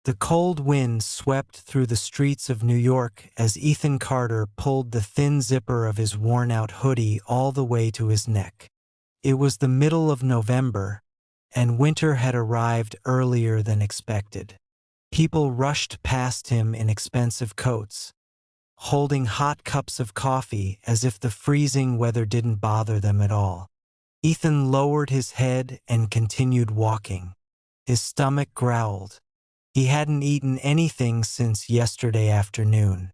The cold wind swept through the streets of New York as Ethan Carter pulled the thin zipper of his worn-out hoodie all the way to his neck. It was the middle of November, and winter had arrived earlier than expected. People rushed past him in expensive coats, holding hot cups of coffee as if the freezing weather didn't bother them at all. Ethan lowered his head and continued walking. His stomach growled. He hadn't eaten anything since yesterday afternoon.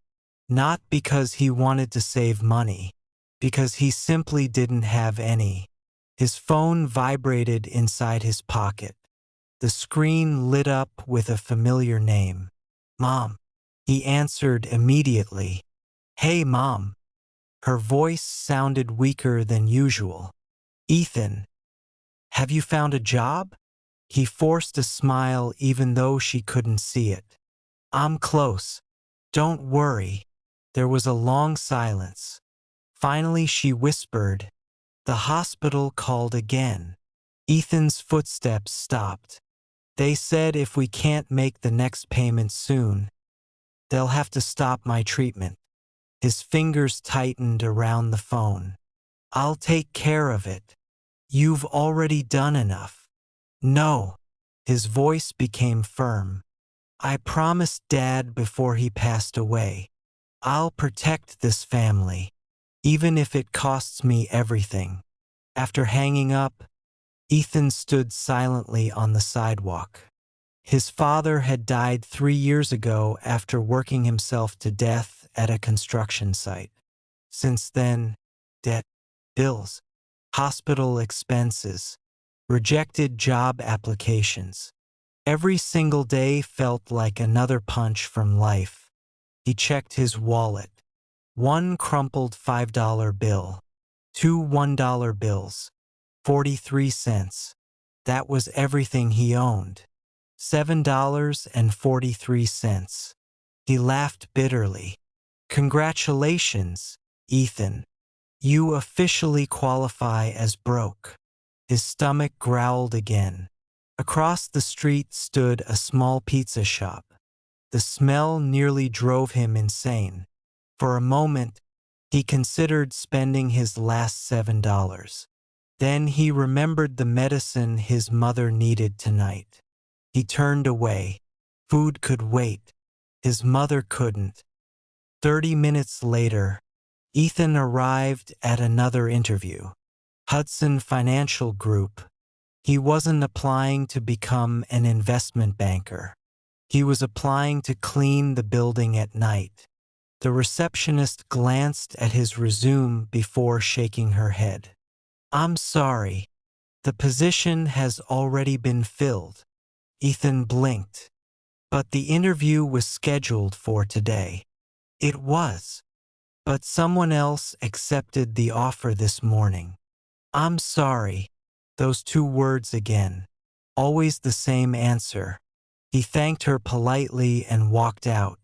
Not because he wanted to save money, because he simply didn't have any. His phone vibrated inside his pocket. The screen lit up with a familiar name. Mom. He answered immediately. Hey, Mom. Her voice sounded weaker than usual. Ethan. Have you found a job? He forced a smile even though she couldn't see it. I'm close. Don't worry. There was a long silence. Finally she whispered, the hospital called again. Ethan's footsteps stopped. They said if we can't make the next payment soon, they'll have to stop my treatment. His fingers tightened around the phone. I'll take care of it. You've already done enough. No. His voice became firm. I promised Dad before he passed away. I'll protect this family, even if it costs me everything. After hanging up, Ethan stood silently on the sidewalk. His father had died 3 years ago after working himself to death at a construction site. Since then, debt, bills, hospital expenses, rejected job applications. Every single day felt like another punch from life. He checked his wallet. 1 crumpled $5 bill. 2 $1 bills. 43 cents. That was everything he owned. $7.43. He laughed bitterly. Congratulations, Ethan. You officially qualify as broke. His stomach growled again. Across the street stood a small pizza shop. The smell nearly drove him insane. For a moment, he considered spending his last $7. Then he remembered the medicine his mother needed tonight. He turned away. Food could wait. His mother couldn't. 30 minutes later, Ethan arrived at another interview. Hudson Financial Group. He wasn't applying to become an investment banker. He was applying to clean the building at night. The receptionist glanced at his resume before shaking her head. I'm sorry. The position has already been filled. Ethan blinked. But the interview was scheduled for today. It was. But someone else accepted the offer this morning. I'm sorry. Those 2 words again. Always the same answer. He thanked her politely and walked out.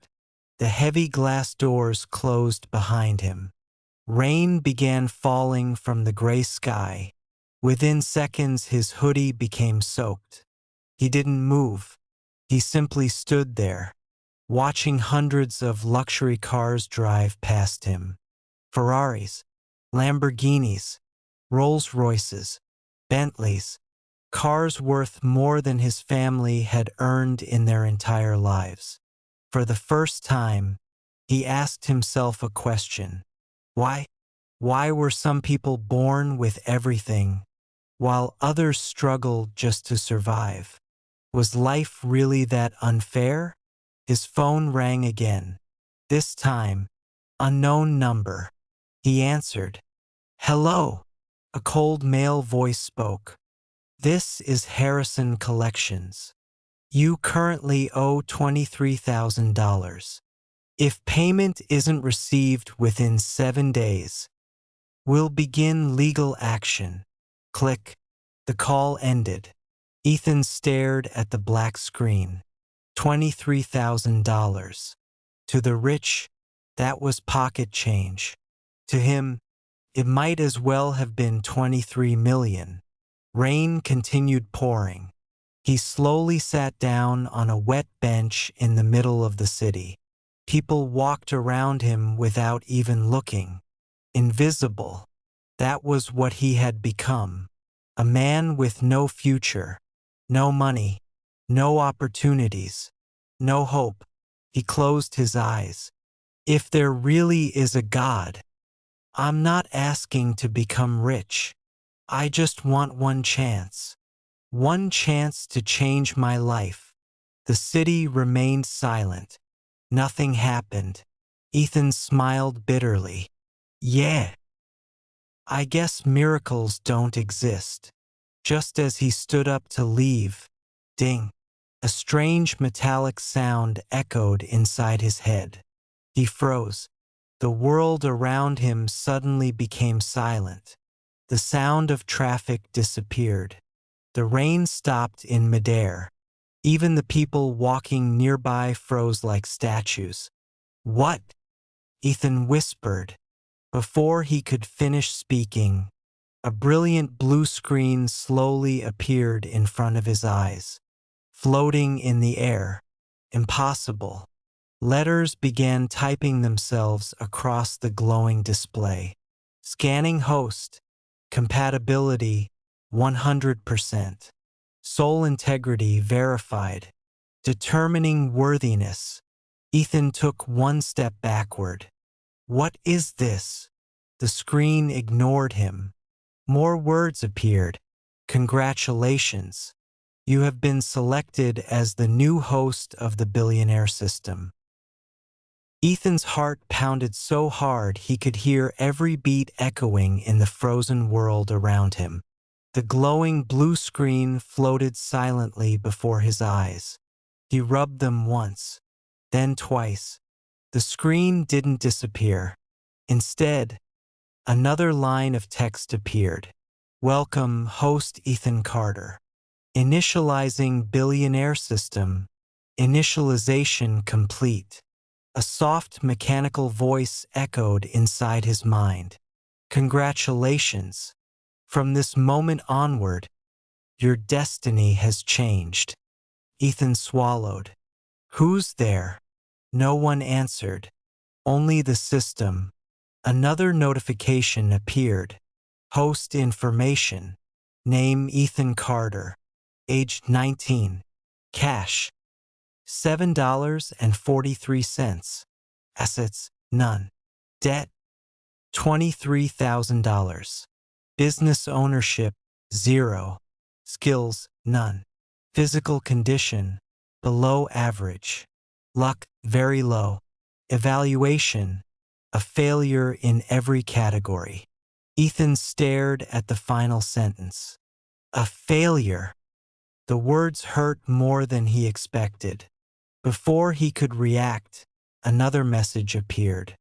The heavy glass doors closed behind him. Rain began falling from the gray sky. Within seconds, his hoodie became soaked. He didn't move. He simply stood there, watching hundreds of luxury cars drive past him. Ferraris, Lamborghinis, Rolls-Royces, Bentleys, cars worth more than his family had earned in their entire lives. For the first time, he asked himself a question. Why? Why were some people born with everything, while others struggled just to survive? Was life really that unfair? His phone rang again. This time, unknown number. He answered. Hello. A cold male voice spoke. This is Harrison Collections. You currently owe $23,000. If payment isn't received within 7 days, we'll begin legal action. Click. The call ended. Ethan stared at the black screen. $23,000. To the rich, that was pocket change. To him, it might as well have been 23 million. Rain continued pouring. He slowly sat down on a wet bench in the middle of the city. People walked around him without even looking. Invisible. That was what he had become. A man with no future, no money, no opportunities, no hope. He closed his eyes. If there really is a God, I'm not asking to become rich. I just want one chance. One chance to change my life. The city remained silent. Nothing happened. Ethan smiled bitterly. Yeah. I guess miracles don't exist. Just as he stood up to leave, ding, a strange metallic sound echoed inside his head. He froze. The world around him suddenly became silent. The sound of traffic disappeared. The rain stopped in midair. Even the people walking nearby froze like statues. What? Ethan whispered. Before he could finish speaking, a brilliant blue screen slowly appeared in front of his eyes, floating in the air. Impossible. Letters began typing themselves across the glowing display. Scanning host. Compatibility 100%. Soul integrity verified. Determining worthiness. Ethan took one step backward. What is this? The screen ignored him. More words appeared. Congratulations. You have been selected as the new host of the Billionaire system. Ethan's heart pounded so hard he could hear every beat echoing in the frozen world around him. The glowing blue screen floated silently before his eyes. He rubbed them once, then twice. The screen didn't disappear. Instead, another line of text appeared. Welcome, host Ethan Carter. Initializing Billionaire system. Initialization complete. A soft mechanical voice echoed inside his mind. Congratulations. From this moment onward, your destiny has changed. Ethan swallowed. Who's there? No one answered. Only the system. Another notification appeared. Host information. Name Ethan Carter. Age 19. Cash $7.43. Assets none. Debt $23,000. Business ownership 0. Skills none. Physical condition below average. Luck very low. Evaluation a failure in every category. Ethan stared at the final sentence. A failure. The words hurt more than he expected. Before he could react, another message appeared.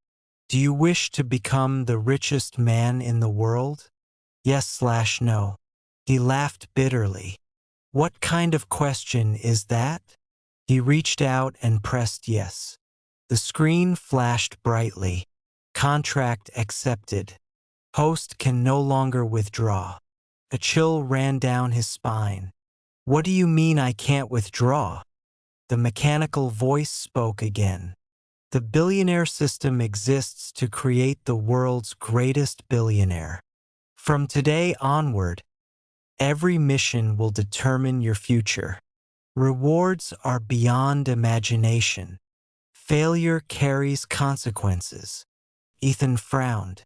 Do you wish to become the richest man in the world? Yes/no. He laughed bitterly. What kind of question is that? He reached out and pressed yes. The screen flashed brightly. Contract accepted. Host can no longer withdraw. A chill ran down his spine. What do you mean I can't withdraw? The mechanical voice spoke again. The billionaire system exists to create the world's greatest billionaire. From today onward, every mission will determine your future. Rewards are beyond imagination. Failure carries consequences. Ethan frowned.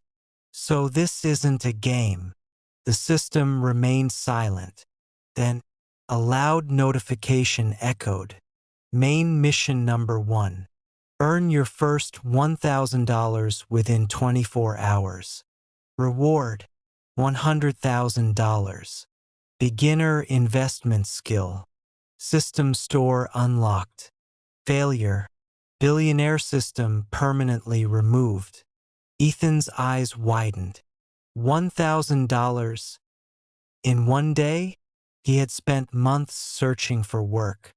So this isn't a game. The system remained silent. Then, a loud notification echoed. Main mission number 1. Earn your first $1,000 within 24 hours. Reward, $100,000. Beginner investment skill. System store unlocked. Failure. Billionaire system permanently removed. Ethan's eyes widened. $1,000. In one day, he had spent months searching for work.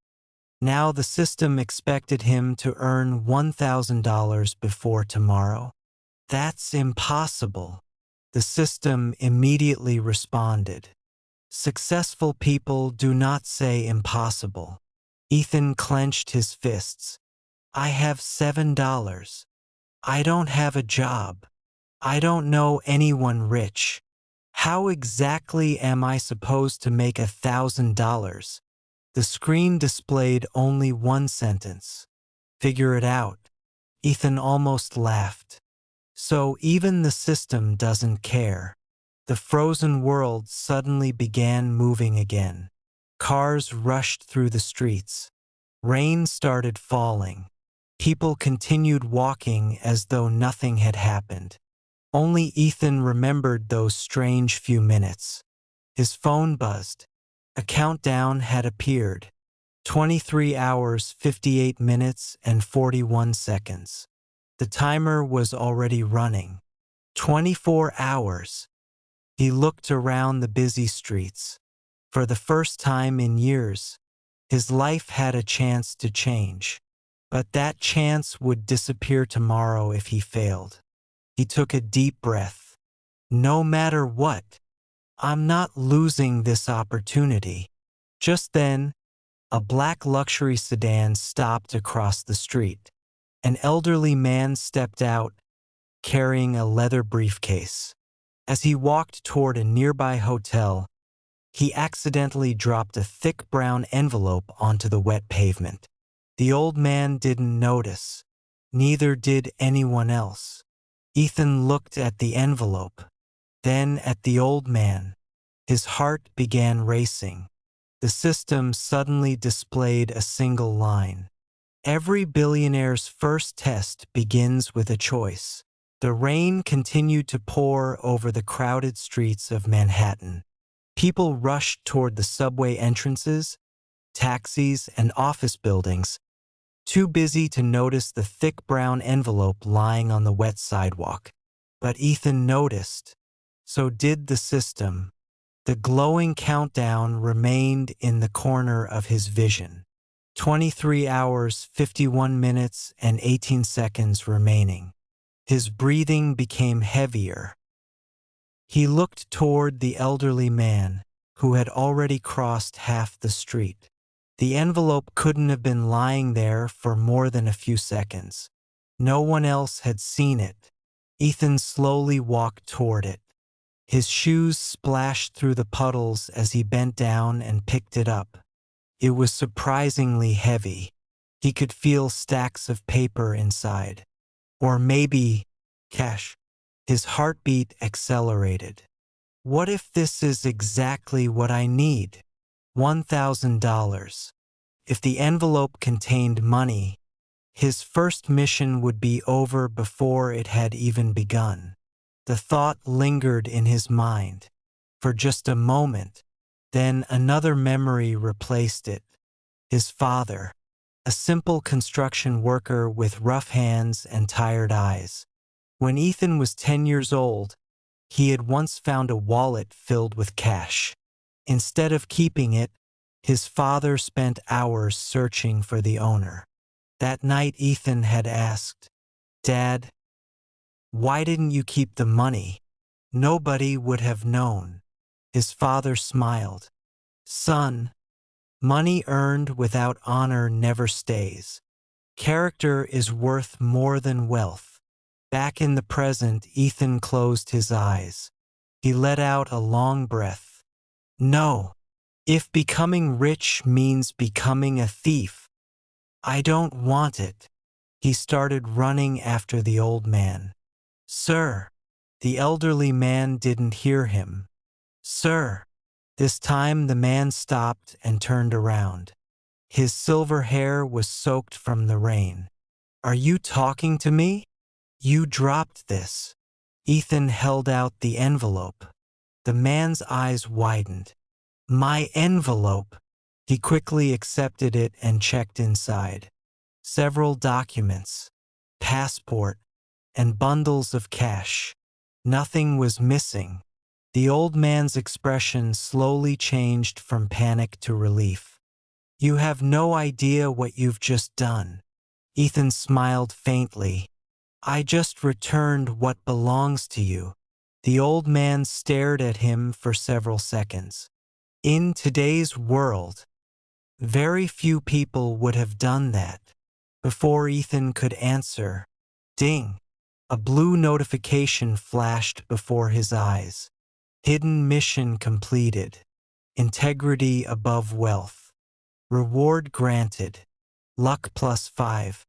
Now the system expected him to earn $1,000 before tomorrow. That's impossible. The system immediately responded. Successful people do not say impossible. Ethan clenched his fists. I have $7. I don't have a job. I don't know anyone rich. How exactly am I supposed to make $1,000? The screen displayed only one sentence. Figure it out. Ethan almost laughed. So even the system doesn't care. The frozen world suddenly began moving again. Cars rushed through the streets. Rain started falling. People continued walking as though nothing had happened. Only Ethan remembered those strange few minutes. His phone buzzed. A countdown had appeared. 23 hours, 58 minutes, and 41 seconds. The timer was already running. 24 hours. He looked around the busy streets. For the first time in years, his life had a chance to change. But that chance would disappear tomorrow if he failed. He took a deep breath. No matter what, I'm not losing this opportunity. Just then, a black luxury sedan stopped across the street. An elderly man stepped out, carrying a leather briefcase. As he walked toward a nearby hotel, he accidentally dropped a thick brown envelope onto the wet pavement. The old man didn't notice. Neither did anyone else. Ethan looked at the envelope, then at the old man. His heart began racing. The system suddenly displayed a single line. Every billionaire's first test begins with a choice. The rain continued to pour over the crowded streets of Manhattan. People rushed toward the subway entrances, taxis, and office buildings, too busy to notice the thick brown envelope lying on the wet sidewalk. But Ethan noticed. So did the system. The glowing countdown remained in the corner of his vision. 23 hours, 51 minutes, and 18 seconds remaining. His breathing became heavier. He looked toward the elderly man, who had already crossed half the street. The envelope couldn't have been lying there for more than a few seconds. No one else had seen it. Ethan slowly walked toward it. His shoes splashed through the puddles as he bent down and picked it up. It was surprisingly heavy. He could feel stacks of paper inside. Or maybe cash. His heartbeat accelerated. What if this is exactly what I need? $1,000. If the envelope contained money, his first mission would be over before it had even begun. The thought lingered in his mind for just a moment. Then another memory replaced it. His father, a simple construction worker with rough hands and tired eyes. When Ethan was 10 years old, he had once found a wallet filled with cash. Instead of keeping it, his father spent hours searching for the owner. That night Ethan had asked, "Dad, why didn't you keep the money? Nobody would have known." His father smiled. "Son, money earned without honor never stays. Character is worth more than wealth." Back in the present, Ethan closed his eyes. He let out a long breath. No, if becoming rich means becoming a thief, I don't want it. He started running after the old man. "Sir." The elderly man didn't hear him. "Sir." This time the man stopped and turned around. His silver hair was soaked from the rain. "Are you talking to me? You dropped this." Ethan held out the envelope. The man's eyes widened. "My envelope." He quickly accepted it and checked inside. Several documents, passport, and bundles of cash. Nothing was missing. The old man's expression slowly changed from panic to relief. "You have no idea what you've just done." Ethan smiled faintly. "I just returned what belongs to you." The old man stared at him for several seconds. In today's world, very few people would have done that. Before Ethan could answer, ding! A blue notification flashed before his eyes. Hidden mission completed. Integrity above wealth. Reward granted. Luck +5.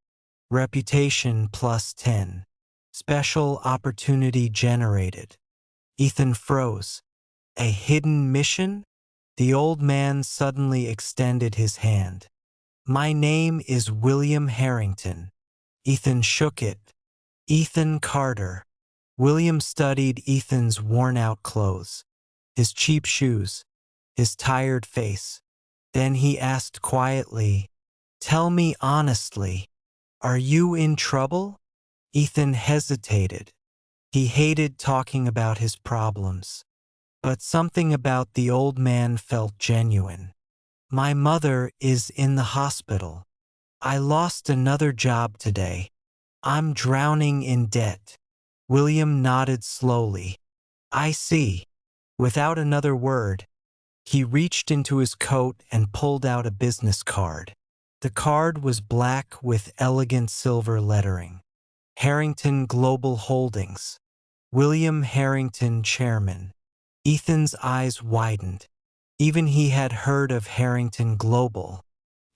Reputation +10. Special opportunity generated. Ethan froze. A hidden mission? The old man suddenly extended his hand. My name is William Harrington. Ethan shook it. Ethan Carter. William studied Ethan's worn-out clothes, his cheap shoes, his tired face. Then he asked quietly, "Tell me honestly, are you in trouble?" Ethan hesitated. He hated talking about his problems, but something about the old man felt genuine. My mother is in the hospital. I lost another job today. I'm drowning in debt. William nodded slowly. I see. Without another word, he reached into his coat and pulled out a business card. The card was black with elegant silver lettering. Harrington Global Holdings. William Harrington, Chairman. Ethan's eyes widened. Even he had heard of Harrington Global.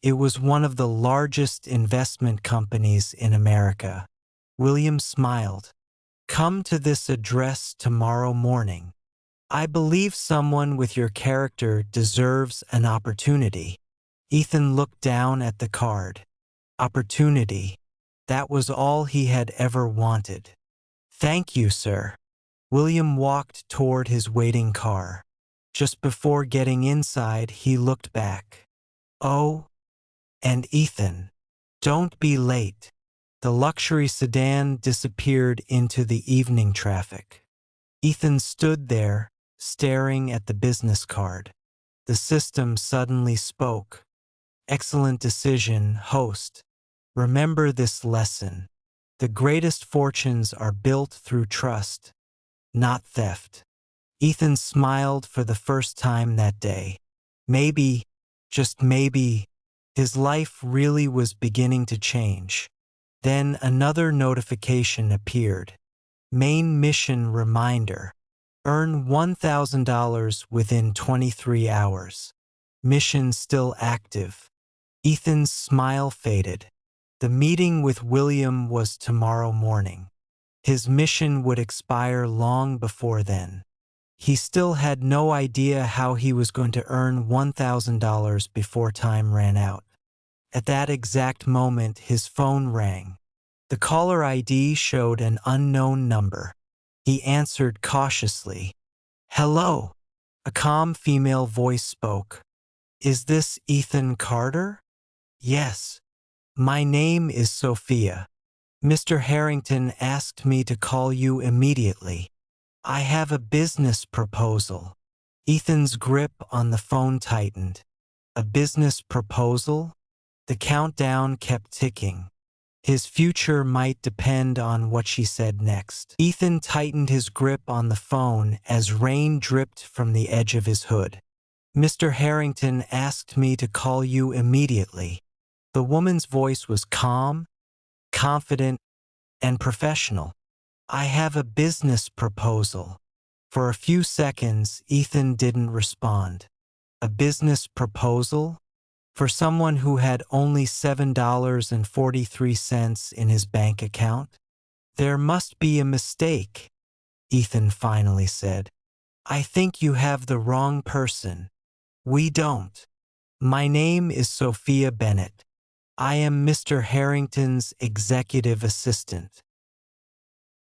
It was one of the largest investment companies in America. William smiled. Come to this address tomorrow morning. I believe someone with your character deserves an opportunity. Ethan looked down at the card. Opportunity. That was all he had ever wanted. Thank you, sir. William walked toward his waiting car. Just before getting inside, he looked back. Oh, and Ethan, don't be late. The luxury sedan disappeared into the evening traffic. Ethan stood there, staring at the business card. The system suddenly spoke. Excellent decision, host. Remember this lesson. The greatest fortunes are built through trust, not theft. Ethan smiled for the first time that day. Maybe, just maybe, his life really was beginning to change. Then another notification appeared. Main mission reminder. Earn $1,000 within 23 hours. Mission still active. Ethan's smile faded. The meeting with William was tomorrow morning. His mission would expire long before then. He still had no idea how he was going to earn $1,000 before time ran out. At that exact moment, his phone rang. The caller ID showed an unknown number. He answered cautiously. Hello. A calm female voice spoke. Is this Ethan Carter? Yes. My name is Sophia. Mr. Harrington asked me to call you immediately. I have a business proposal. Ethan's grip on the phone tightened. A business proposal? The countdown kept ticking. His future might depend on what she said next. Ethan tightened his grip on the phone as rain dripped from the edge of his hood. Mr. Harrington asked me to call you immediately. The woman's voice was calm, confident, and professional. I have a business proposal. For a few seconds, Ethan didn't respond. A business proposal? For someone who had only $7.43 in his bank account? There must be a mistake, Ethan finally said. I think you have the wrong person. We don't. My name is Sophia Bennett. I am Mr. Harrington's executive assistant.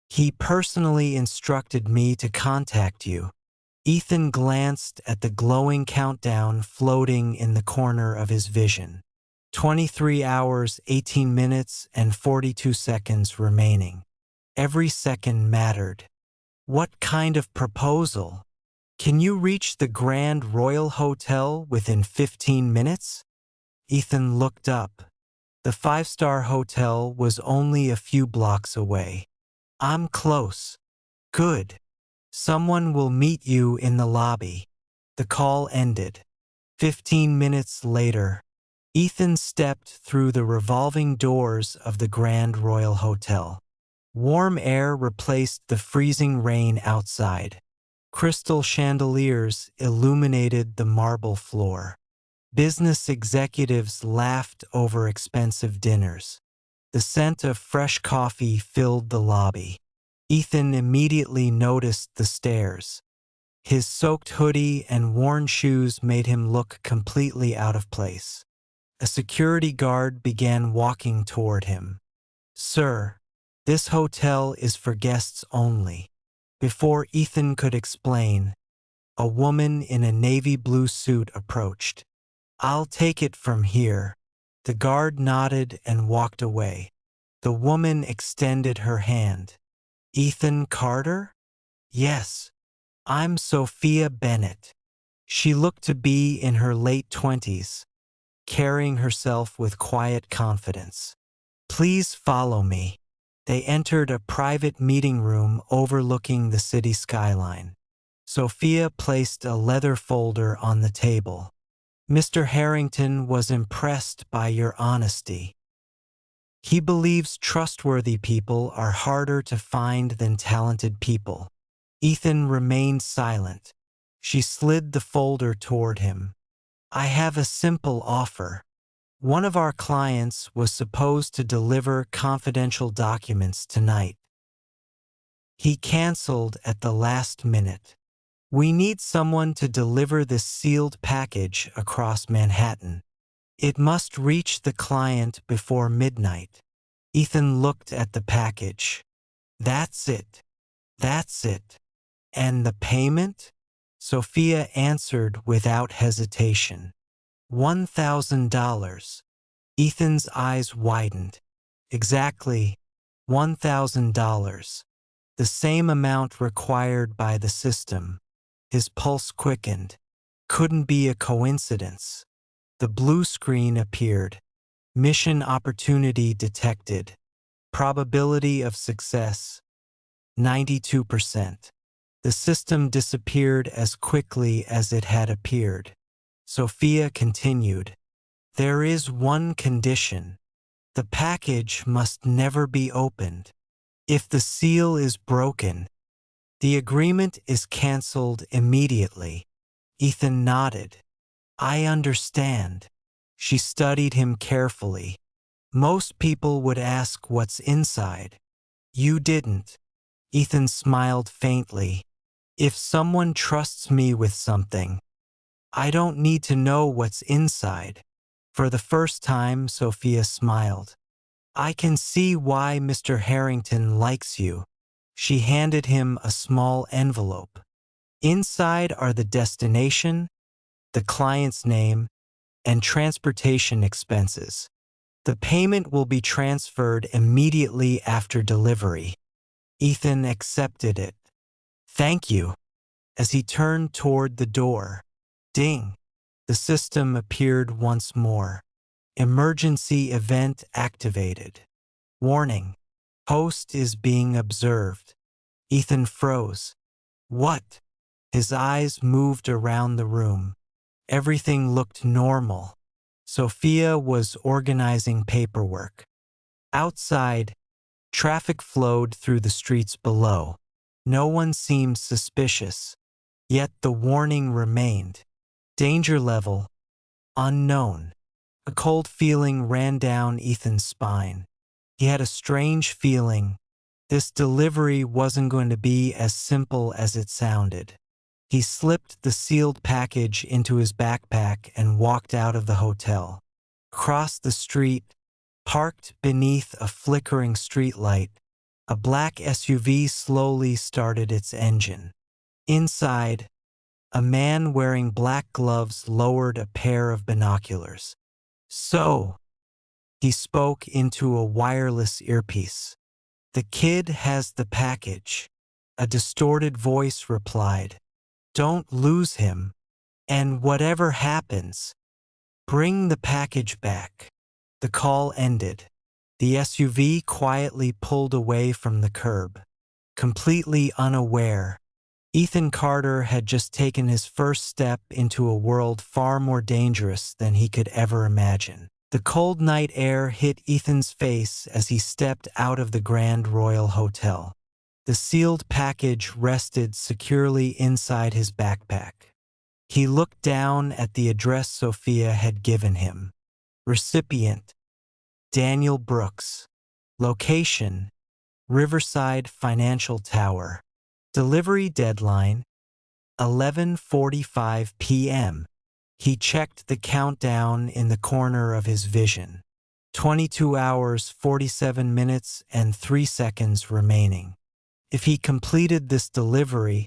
He personally instructed me to contact you. Ethan glanced at the glowing countdown floating in the corner of his vision. 23 hours, 18 minutes, and 42 seconds remaining. Every second mattered. What kind of proposal? Can you reach the Grand Royal Hotel within 15 minutes? Ethan looked up. The five-star hotel was only a few blocks away. I'm close. Good. Someone will meet you in the lobby. The call ended. 15 minutes later, Ethan stepped through the revolving doors of the Grand Royal Hotel. Warm air replaced the freezing rain outside. Crystal chandeliers illuminated the marble floor. Business executives laughed over expensive dinners. The scent of fresh coffee filled the lobby. Ethan immediately noticed the stairs. His soaked hoodie and worn shoes made him look completely out of place. A security guard began walking toward him. "Sir, this hotel is for guests only." Before Ethan could explain, a woman in a navy blue suit approached. "I'll take it from here." The guard nodded and walked away. The woman extended her hand. "Ethan Carter?" "Yes, I'm Sophia Bennett." She looked to be in her late 20s, carrying herself with quiet confidence. "Please follow me." They entered a private meeting room overlooking the city skyline. Sophia placed a leather folder on the table. "Mr. Harrington was impressed by your honesty. He believes trustworthy people are harder to find than talented people." Ethan remained silent. She slid the folder toward him. "I have a simple offer. One of our clients was supposed to deliver confidential documents tonight. He canceled at the last minute. We need someone to deliver this sealed package across Manhattan. It must reach the client before midnight." Ethan looked at the package. "That's it. That's it. And the payment?" Sophia answered without hesitation. $1,000. Ethan's eyes widened. "Exactly, $1,000. The same amount required by the system." His pulse quickened. Couldn't be a coincidence. The blue screen appeared. "Mission opportunity detected. Probability of success, 92%. The system disappeared as quickly as it had appeared. Sophia continued. "There is one condition. The package must never be opened. If the seal is broken, the agreement is canceled immediately." Ethan nodded. "I understand." She studied him carefully. "Most people would ask what's inside. You didn't." Ethan smiled faintly. "If someone trusts me with something, I don't need to know what's inside." For the first time, Sophia smiled. "I can see why Mr. Harrington likes you." She handed him a small envelope. Inside are the destination, the client's name, and transportation expenses. The payment will be transferred immediately after delivery. Ethan accepted it. "Thank you." As he turned toward the door, ding! The system appeared once more. "Emergency event activated. Warning, host is being observed." Ethan froze. "What?" His eyes moved around the room. Everything looked normal. Sophia was organizing paperwork. Outside, traffic flowed through the streets below. No one seemed suspicious, yet the warning remained. Danger level, unknown. A cold feeling ran down Ethan's spine. He had a strange feeling. This delivery wasn't going to be as simple as it sounded. He slipped the sealed package into his backpack and walked out of the hotel. Across the street, parked beneath a flickering streetlight, a black SUV slowly started its engine. Inside, a man wearing black gloves lowered a pair of binoculars. "So," he spoke into a wireless earpiece, "the kid has the package." A distorted voice replied, "Don't lose him, and whatever happens, bring the package back." The call ended. The SUV quietly pulled away from the curb. Completely unaware, Ethan Carter had just taken his first step into a world far more dangerous than he could ever imagine. The cold night air hit Ethan's face as he stepped out of the Grand Royal Hotel. The sealed package rested securely inside his backpack. He looked down at the address Sophia had given him. Recipient: Daniel Brooks. Location: Riverside Financial Tower. Delivery deadline: 11:45 p.m. He checked the countdown in the corner of his vision. 22 hours, 47 minutes, and 3 seconds remaining. If he completed this delivery,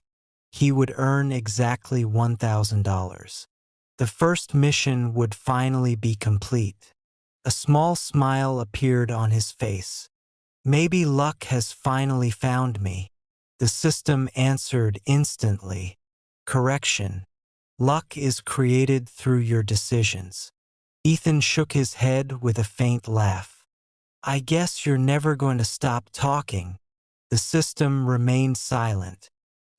he would earn exactly $1,000. The first mission would finally be complete. A small smile appeared on his face. Maybe luck has finally found me. The system answered instantly. Correction. Luck is created through your decisions. Ethan shook his head with a faint laugh. I guess you're never going to stop talking. The system remained silent.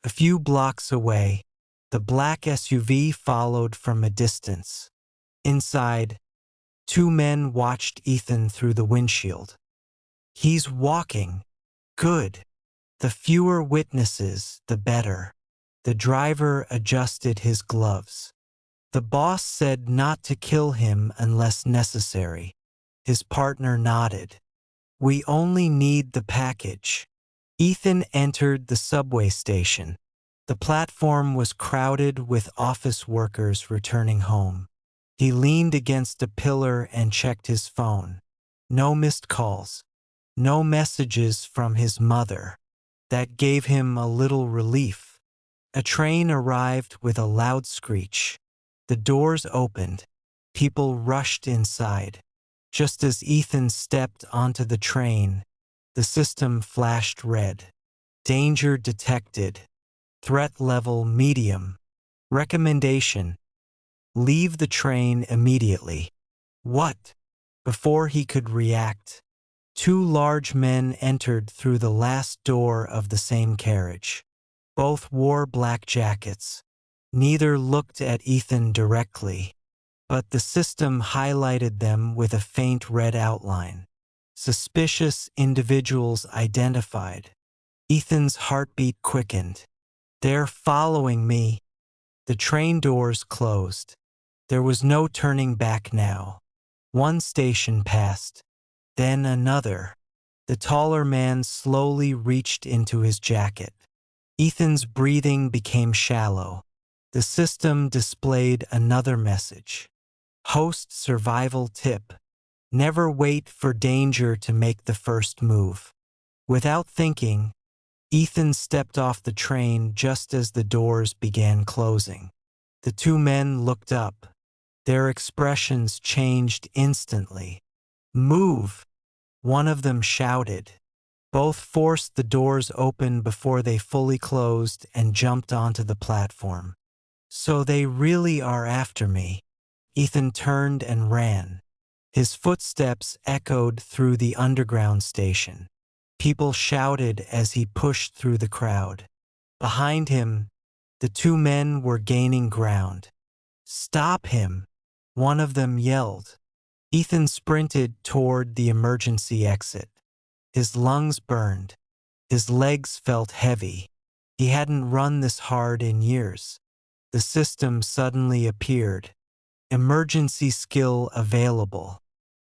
A few blocks away, the black SUV followed from a distance. Inside, 2 men watched Ethan through the windshield. He's walking. Good. The fewer witnesses, the better. The driver adjusted his gloves. The boss said not to kill him unless necessary. His partner nodded. We only need the package. Ethan entered the subway station. The platform was crowded with office workers returning home. He leaned against a pillar and checked his phone. No missed calls. No messages from his mother. That gave him a little relief. A train arrived with a loud screech. The doors opened. People rushed inside. Just as Ethan stepped onto the train, the system flashed red. Danger detected. Threat level medium. Recommendation: leave the train immediately. What? Before he could react, 2 large men entered through the last door of the same carriage. Both wore black jackets. Neither looked at Ethan directly, but the system highlighted them with a faint red outline. Suspicious individuals identified. Ethan's heartbeat quickened. They're following me. The train doors closed. There was no turning back now. 1 station passed. Then another. The taller man slowly reached into his jacket. Ethan's breathing became shallow. The system displayed another message. Host survival tip: never wait for danger to make the first move. Without thinking, Ethan stepped off the train just as the doors began closing. The 2 men looked up. Their expressions changed instantly. Move! One of them shouted. Both forced the doors open before they fully closed and jumped onto the platform. So they really are after me. Ethan turned and ran. His footsteps echoed through the underground station. People shouted as he pushed through the crowd. Behind him, the 2 men were gaining ground. Stop him! One of them yelled. Ethan sprinted toward the emergency exit. His lungs burned. His legs felt heavy. He hadn't run this hard in years. The system suddenly appeared. Emergency skill available.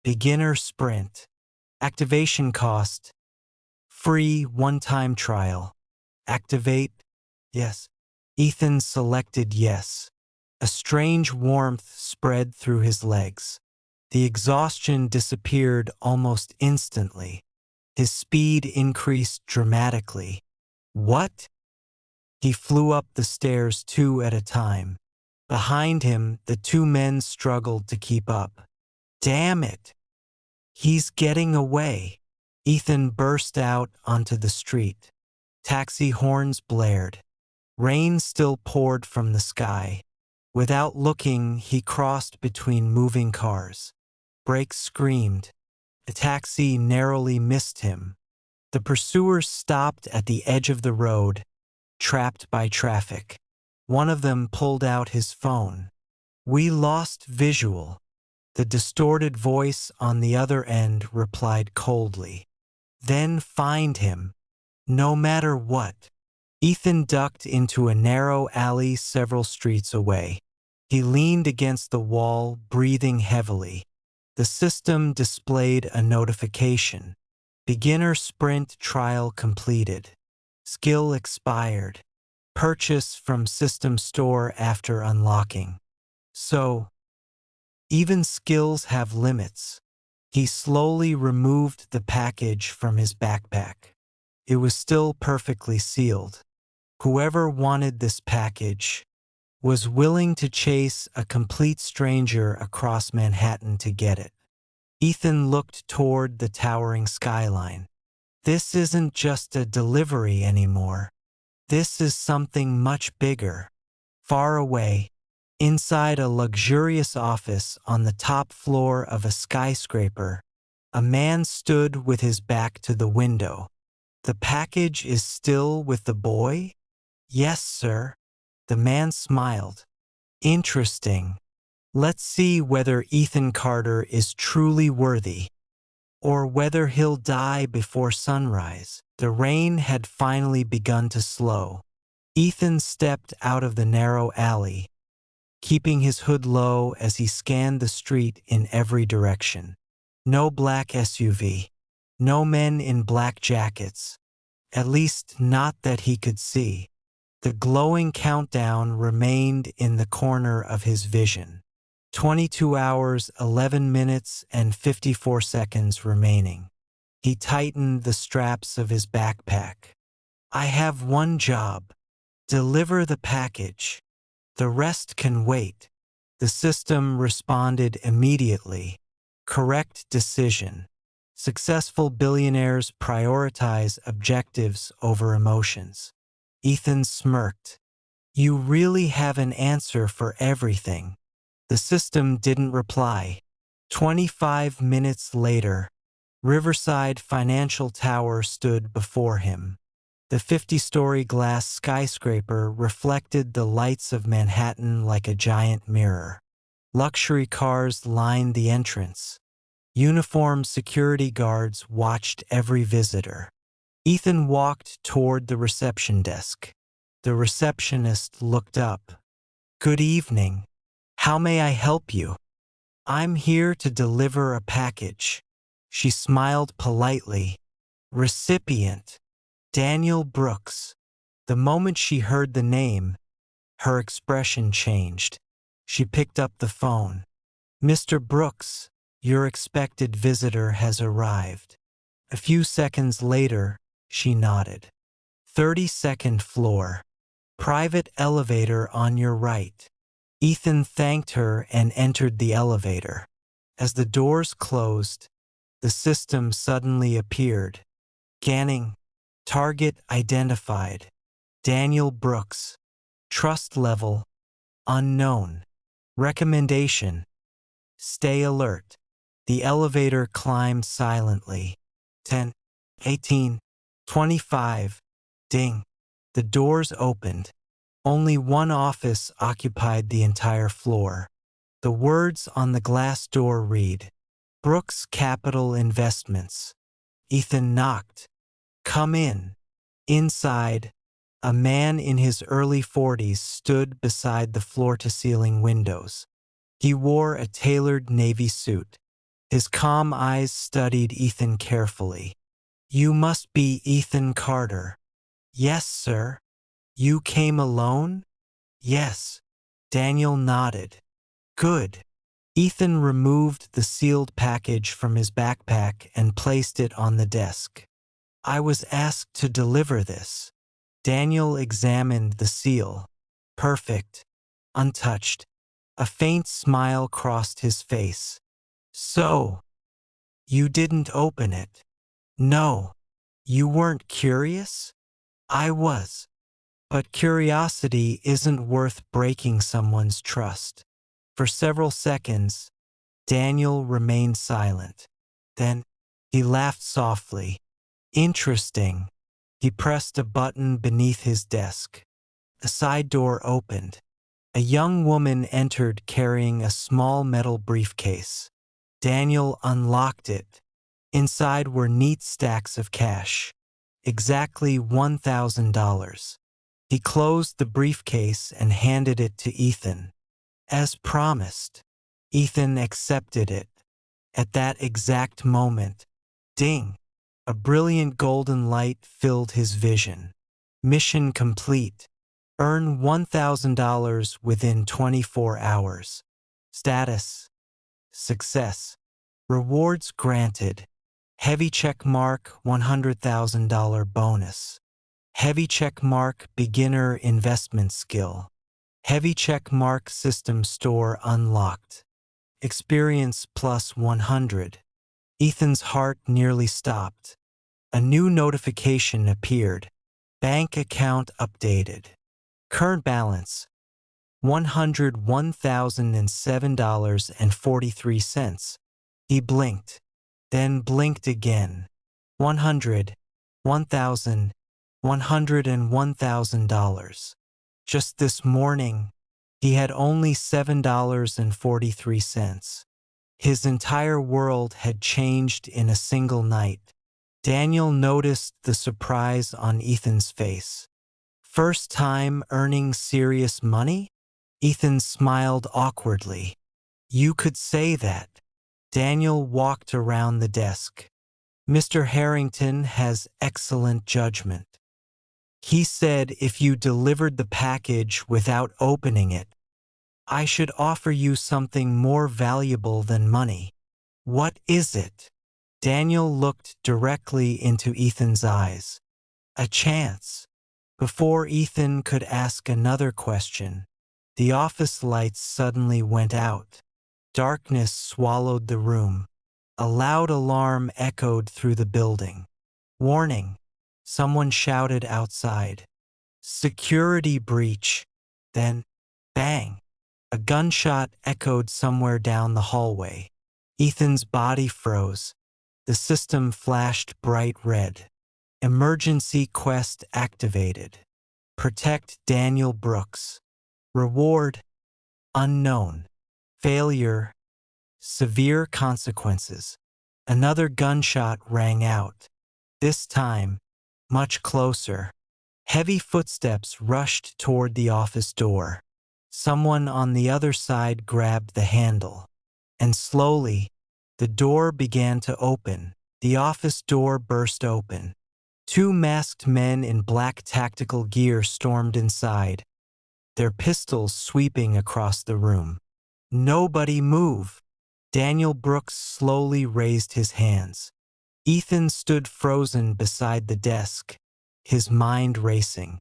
Beginner sprint. Activation cost: free 1-time trial. Activate? Yes. Ethan selected yes. A strange warmth spread through his legs. The exhaustion disappeared almost instantly. His speed increased dramatically. What? He flew up the stairs 2 at a time. Behind him, the 2 men struggled to keep up. Damn it! He's getting away. Ethan burst out onto the street. Taxi horns blared. Rain still poured from the sky. Without looking, he crossed between moving cars. Brakes screamed. A taxi narrowly missed him. The pursuers stopped at the edge of the road. trapped by traffic. One of them pulled out his phone. We lost visual. The distorted voice on the other end replied coldly. Then find him, no matter what. Ethan ducked into a narrow alley several streets away. He leaned against the wall, breathing heavily. The system displayed a notification. Beginner sprint trial completed. Skill expired. Purchase from system store after unlocking. So, even skills have limits. He slowly removed the package from his backpack. It was still perfectly sealed. Whoever wanted this package was willing to chase a complete stranger across Manhattan to get it. Ethan looked toward the towering skyline. This isn't just a delivery anymore. This is something much bigger. Far away, inside a luxurious office on the top floor of a skyscraper, a man stood with his back to the window. The package is still with the boy? Yes, sir. The man smiled. Interesting. Let's see whether Ethan Carter is truly worthy, or whether he'll die before sunrise. The rain had finally begun to slow. Ethan stepped out of the narrow alley, keeping his hood low as he scanned the street in every direction. No black SUV. No men in black jackets. At least not that he could see. The glowing countdown remained in the corner of his vision. 22 hours, 11 minutes, and 54 seconds remaining. He tightened the straps of his backpack. I have one job. Deliver the package. The rest can wait. The system responded immediately. Correct decision. Successful billionaires prioritize objectives over emotions. Ethan smirked. You really have an answer for everything. The system didn't reply. 25 minutes later, Riverside Financial Tower stood before him. The 50-story glass skyscraper reflected the lights of Manhattan like a giant mirror. Luxury cars lined the entrance. Uniformed security guards watched every visitor. Ethan walked toward the reception desk. The receptionist looked up. Good evening. How may I help you? I'm here to deliver a package. She smiled politely. Recipient. Daniel Brooks. The moment she heard the name, her expression changed. She picked up the phone. Mr. Brooks, your expected visitor has arrived. A few seconds later, she nodded. 32nd floor. Private elevator on your right. Ethan thanked her and entered the elevator. As the doors closed, the system suddenly appeared. Scanning. Target identified. Daniel Brooks. Trust level. Unknown. Recommendation. Stay alert. The elevator climbed silently. 10, 18, 25. Ding. The doors opened. Only one office occupied the entire floor. The words on the glass door read, Brooks Capital Investments. Ethan knocked. Come in. Inside, a man in his early 40s stood beside the floor-to-ceiling windows. He wore a tailored navy suit. His calm eyes studied Ethan carefully. You must be Ethan Carter. Yes, sir. You came alone? Yes. Daniel nodded. Good. Ethan removed the sealed package from his backpack and placed it on the desk. I was asked to deliver this. Daniel examined the seal. Perfect. Untouched. A faint smile crossed his face. So, you didn't open it? No. You weren't curious? I was. But curiosity isn't worth breaking someone's trust. For several seconds, Daniel remained silent. Then, he laughed softly. Interesting. He pressed a button beneath his desk. A side door opened. A young woman entered carrying a small metal briefcase. Daniel unlocked it. Inside were neat stacks of cash. Exactly $1,000. He closed the briefcase and handed it to Ethan. As promised, Ethan accepted it. At that exact moment, ding! A brilliant golden light filled his vision. Mission complete. Earn $1,000 within 24 hours. Status: success. Rewards granted. Heavy check mark $100,000 bonus. Heavy check mark beginner investment skill. Heavy check mark system store unlocked. Experience plus 100. Ethan's heart nearly stopped. A new notification appeared. Bank account updated. Current balance $101,007.43. He blinked, then blinked again. 100, 1,000, $101,000. Just this morning, he had only $7.43. His entire world had changed in a single night. Daniel noticed the surprise on Ethan's face. First time earning serious money? Ethan smiled awkwardly. You could say that. Daniel walked around the desk. Mr. Harrington has excellent judgment. He said if you delivered the package without opening it, I should offer you something more valuable than money. What is it? Daniel looked directly into Ethan's eyes. A chance. Before Ethan could ask another question, the office lights suddenly went out. Darkness swallowed the room. A loud alarm echoed through the building. Warning! Someone shouted outside. Security breach. Then, bang! A gunshot echoed somewhere down the hallway. Ethan's body froze. The system flashed bright red. Emergency quest activated. Protect Daniel Brooks. Reward: unknown. Failure: severe consequences. Another gunshot rang out. This time, much closer. Heavy footsteps rushed toward the office door. Someone on the other side grabbed the handle. And slowly, the door began to open. The office door burst open. Two masked men in black tactical gear stormed inside, their pistols sweeping across the room. Nobody move! Daniel Brooks slowly raised his hands. Ethan stood frozen beside the desk, his mind racing.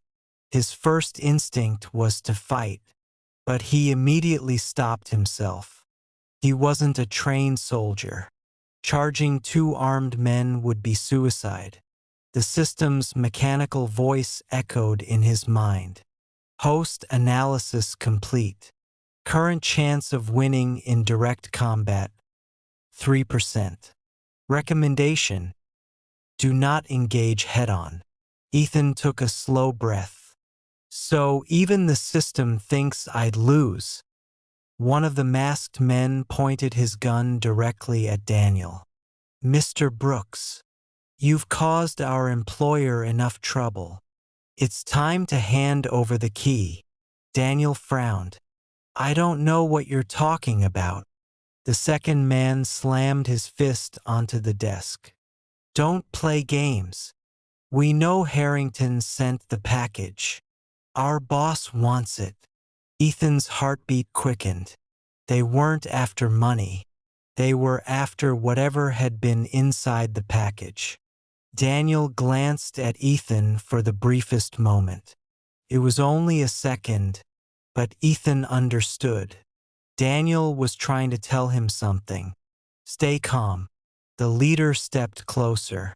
His first instinct was to fight, but he immediately stopped himself. He wasn't a trained soldier. Charging two armed men would be suicide. The system's mechanical voice echoed in his mind. Host analysis complete. Current chance of winning in direct combat: 3%. Recommendation: do not engage head-on. Ethan took a slow breath. So even the system thinks I'd lose. One of the masked men pointed his gun directly at Daniel. Mr. Brooks, you've caused our employer enough trouble. It's time to hand over the key. Daniel frowned. I don't know what you're talking about. The second man slammed his fist onto the desk. Don't play games. We know Harrington sent the package. Our boss wants it. Ethan's heartbeat quickened. They weren't after money. They were after whatever had been inside the package. Daniel glanced at Ethan for the briefest moment. It was only a second, but Ethan understood. Daniel was trying to tell him something. Stay calm. The leader stepped closer.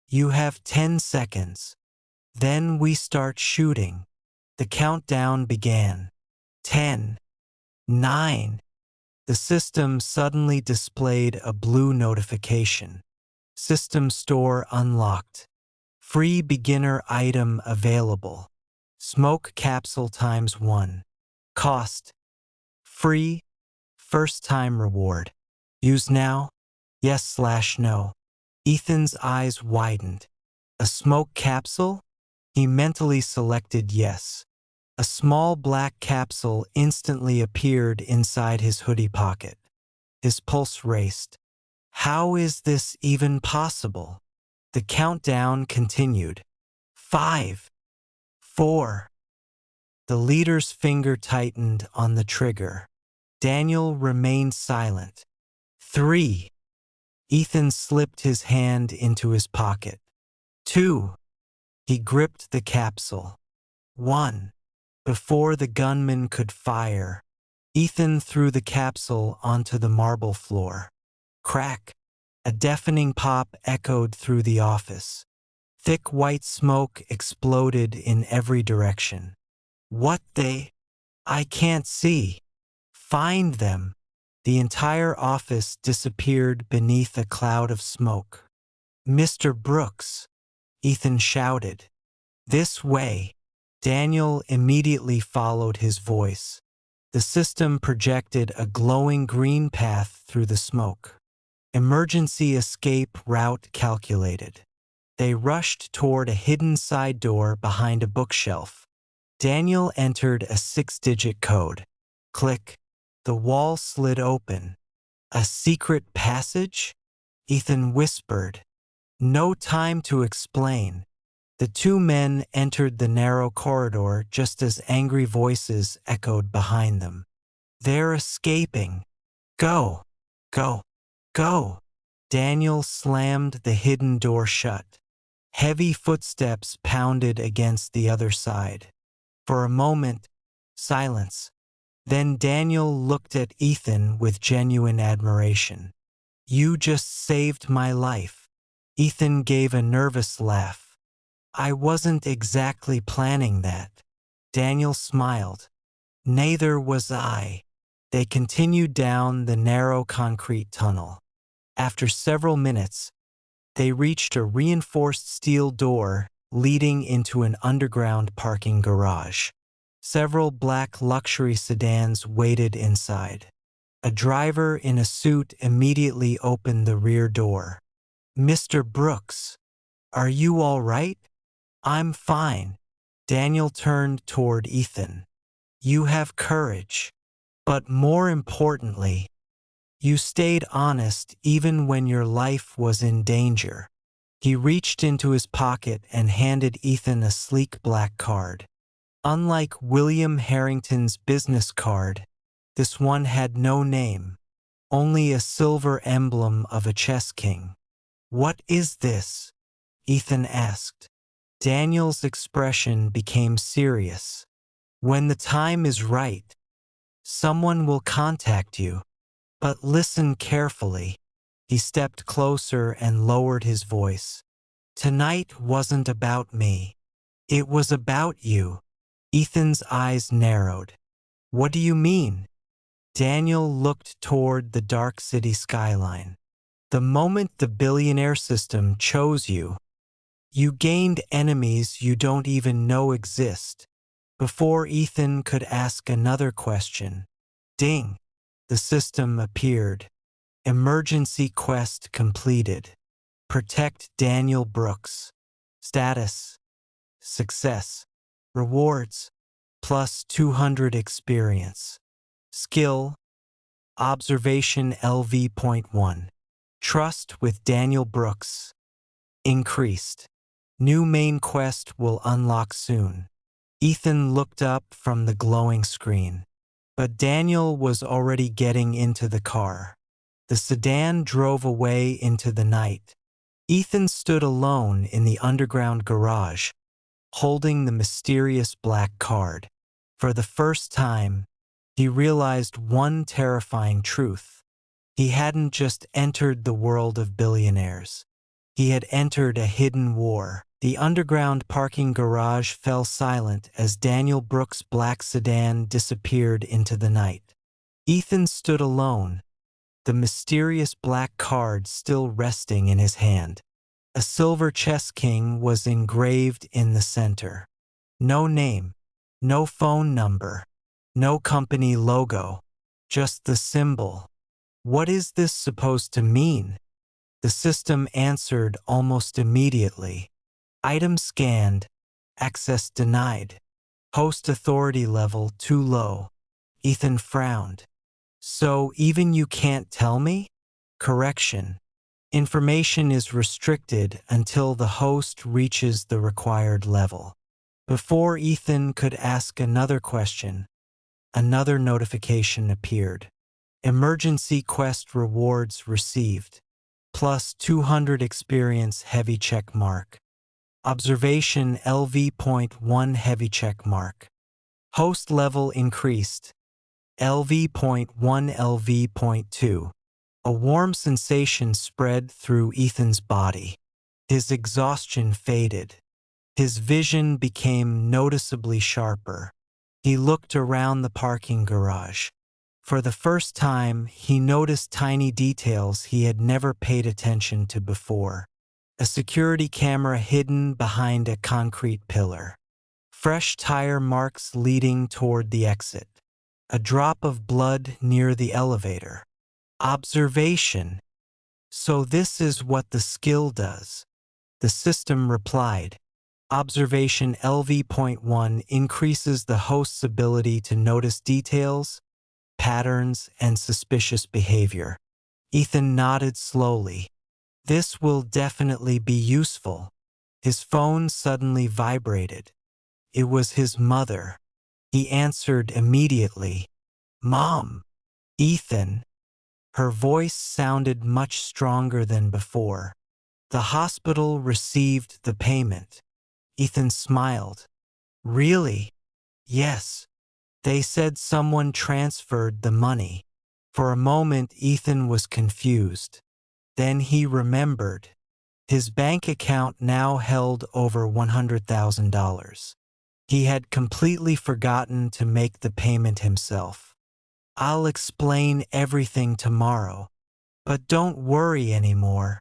You have 10 seconds. Then we start shooting. The countdown began. 10, 9. The system suddenly displayed a blue notification. System store unlocked. Free beginner item available. Smoke capsule ×1. Cost. Free. First time reward. Use now? Yes/no. Ethan's eyes widened. A smoke capsule? He mentally selected yes. A small black capsule instantly appeared inside his hoodie pocket. His pulse raced. How is this even possible? The countdown continued. 5, 4. The leader's finger tightened on the trigger. Daniel remained silent. 3. Ethan slipped his hand into his pocket. 2. He gripped the capsule. 1. Before the gunman could fire, Ethan threw the capsule onto the marble floor. Crack! A deafening pop echoed through the office. Thick white smoke exploded in every direction. What I can't see. Find them. The entire office disappeared beneath a cloud of smoke. Mr. Brooks, Ethan shouted. This way. Daniel immediately followed his voice. The system projected a glowing green path through the smoke. Emergency escape route calculated. They rushed toward a hidden side door behind a bookshelf. Daniel entered a 6-digit code. Click. The wall slid open. A secret passage? Ethan whispered. No time to explain. The two men entered the narrow corridor just as angry voices echoed behind them. They're escaping. Go, go, go. Daniel slammed the hidden door shut. Heavy footsteps pounded against the other side. For a moment, silence. Then Daniel looked at Ethan with genuine admiration. You just saved my life. Ethan gave a nervous laugh. I wasn't exactly planning that. Daniel smiled. Neither was I. They continued down the narrow concrete tunnel. After several minutes, they reached a reinforced steel door leading into an underground parking garage. Several black luxury sedans waited inside. A driver in a suit immediately opened the rear door. Mr. Brooks, are you all right? I'm fine. Daniel turned toward Ethan. You have courage. But more importantly, you stayed honest even when your life was in danger. He reached into his pocket and handed Ethan a sleek black card. Unlike William Harrington's business card, this one had no name, only a silver emblem of a chess king. What is this? Ethan asked. Daniel's expression became serious. When the time is right, someone will contact you. But listen carefully. He stepped closer and lowered his voice. Tonight wasn't about me. It was about you. Ethan's eyes narrowed. What do you mean? Daniel looked toward the dark city skyline. The moment the billionaire system chose you, you gained enemies you don't even know exist. Before Ethan could ask another question, ding, the system appeared. Emergency quest completed. Protect Daniel Brooks. Status. Success. Rewards. Plus 200 experience. Skill. Observation LV.1. Trust with Daniel Brooks. Increased. New main quest will unlock soon. Ethan looked up from the glowing screen. But Daniel was already getting into the car. The sedan drove away into the night. Ethan stood alone in the underground garage, holding the mysterious black card. For the first time, he realized one terrifying truth. He hadn't just entered the world of billionaires. He had entered a hidden war. The underground parking garage fell silent as Daniel Brooks' black sedan disappeared into the night. Ethan stood alone, the mysterious black card still resting in his hand. A silver chess king was engraved in the center. No name, no phone number, no company logo, just the symbol. What is this supposed to mean? The system answered almost immediately. Item scanned, access denied. Host authority level too low. Ethan frowned. So even you can't tell me? Correction. Information is restricted until the host reaches the required level. Before Ethan could ask another question, another notification appeared. Emergency quest rewards received. Plus 200 experience heavy check mark. Observation LV.1 heavy check mark. Host level increased. LV.1 LV.2. A warm sensation spread through Ethan's body. His exhaustion faded. His vision became noticeably sharper. He looked around the parking garage. For the first time, he noticed tiny details he had never paid attention to before. A security camera hidden behind a concrete pillar. Fresh tire marks leading toward the exit. A drop of blood near the elevator. Observation. So this is what the skill does. The system replied. Observation LV.1 increases the host's ability to notice details, patterns, and suspicious behavior. Ethan nodded slowly. This will definitely be useful. His phone suddenly vibrated. It was his mother. He answered immediately. Mom. Ethan. Her voice sounded much stronger than before. The hospital received the payment. Ethan smiled. Really? Yes. They said someone transferred the money. For a moment, Ethan was confused. Then he remembered. His bank account now held over $100,000. He had completely forgotten to make the payment himself. I'll explain everything tomorrow. But don't worry anymore.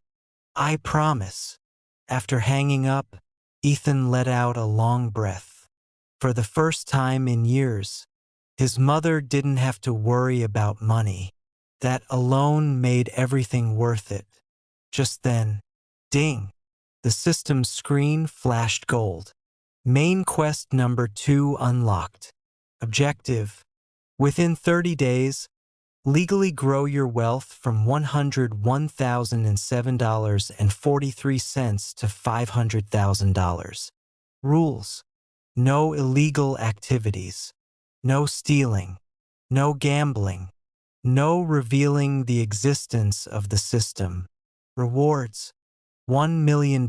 I promise. After hanging up, Ethan let out a long breath. For the first time in years, his mother didn't have to worry about money. That alone made everything worth it. Just then, ding! The system's screen flashed gold. Main quest number 2 unlocked. Objective. Within 30 days, legally grow your wealth from $101,007.43 to $500,000. Rules. No illegal activities. No stealing. No gambling. No revealing the existence of the system. Rewards. $1 million.